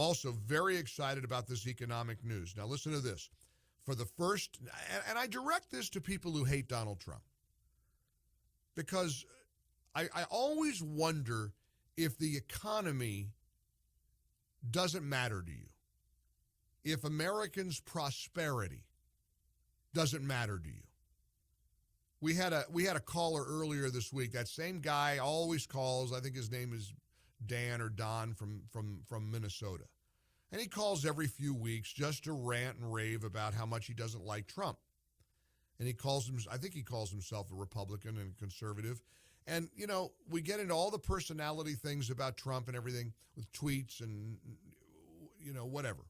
Also very excited about this economic news. Now listen to this. For the first, and I direct this to people who hate Donald Trump, because I always wonder if the economy doesn't matter to you. If Americans' prosperity doesn't matter to you. We had a caller earlier this week. That same guy always calls. I think his name is Dan or Don from Minnesota. And he calls every few weeks just to rant and rave about how much he doesn't like Trump. And I think he calls himself a Republican and a conservative. And, you know, we get into all the personality things about Trump and everything with tweets and, you know, whatever.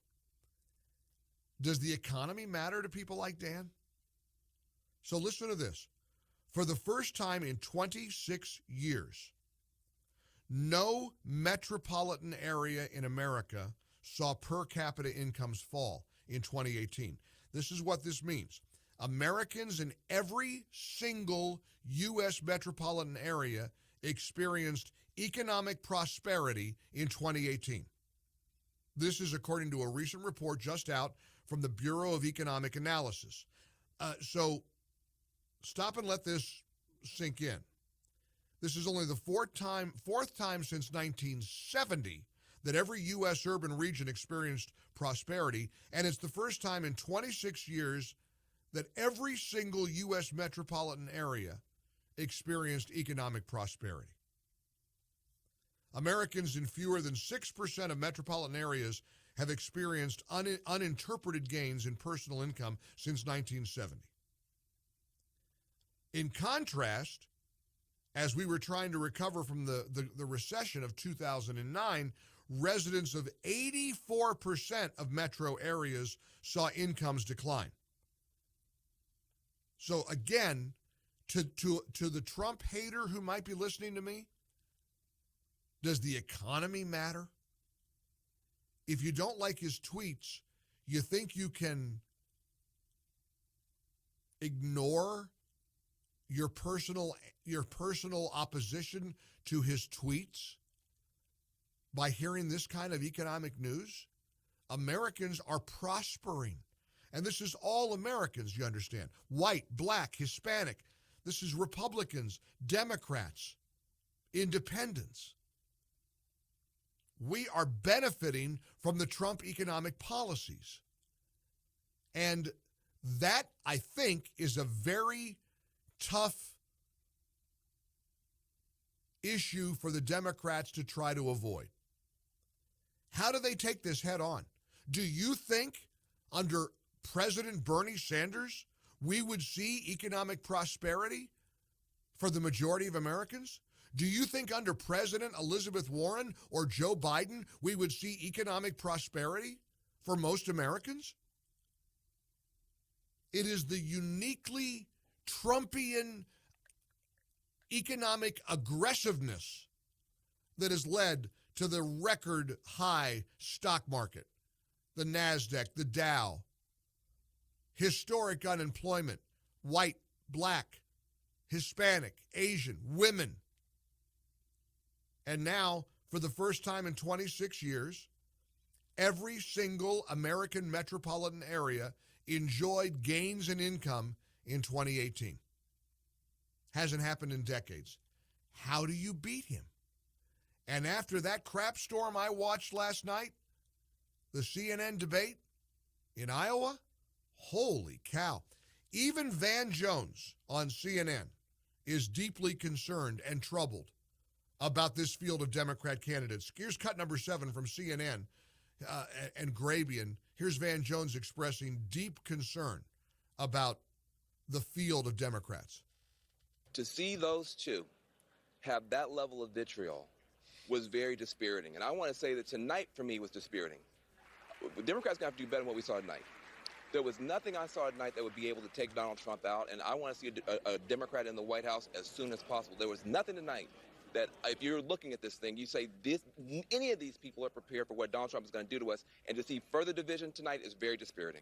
Does the economy matter to people like Dan? So listen to this. For the first time in 26 years, no metropolitan area in America saw per capita incomes fall in 2018. This is what this means. Americans in every single U.S. metropolitan area experienced economic prosperity in 2018. This is according to a recent report just out from the Bureau of Economic Analysis. So stop and let this sink in. This is only the fourth time since 1970 that every U.S. urban region experienced prosperity, and it's the first time in 26 years that every single U.S. metropolitan area experienced economic prosperity. Americans in fewer than 6% of metropolitan areas have experienced uninterpreted gains in personal income since 1970. In contrast, as we were trying to recover from the recession of 2009, residents of 84% of metro areas saw incomes decline. So again, to the Trump hater who might be listening to me, does the economy matter? If you don't like his tweets, you think you can ignore your personal opposition to his tweets by hearing this kind of economic news? Americans are prospering. And this is all Americans, you understand. White, black, Hispanic. This is Republicans, Democrats, independents. We are benefiting from the Trump economic policies. And that, I think, is a very tough issue for the Democrats to try to avoid. How do they take this head on? Do you think under President Bernie Sanders we would see economic prosperity for the majority of Americans? Do you think under President Elizabeth Warren or Joe Biden we would see economic prosperity for most Americans? It is the uniquely Trumpian economic aggressiveness that has led to the record high stock market, the NASDAQ, the Dow, historic unemployment, white, black, Hispanic, Asian, women. And now, for the first time in 26 years, every single American metropolitan area enjoyed gains in income in 2018. Hasn't happened in decades. How do you beat him? And after that crap storm I watched last night, the CNN debate in Iowa, holy cow. Even Van Jones on CNN is deeply concerned and troubled about this field of Democrat candidates. Here's cut number 7 from CNN and Grabian. Here's Van Jones expressing deep concern about the field of Democrats. To see those two have that level of vitriol was very dispiriting. And I want to say that tonight, for me, was dispiriting. The Democrats going to have to do better than what we saw tonight. There was nothing I saw tonight that would be able to take Donald Trump out, and I want to see a Democrat in the White House as soon as possible. There was nothing tonight that, if you're looking at this thing, you say any of these people are prepared for what Donald Trump is going to do to us, and to see further division tonight is very dispiriting.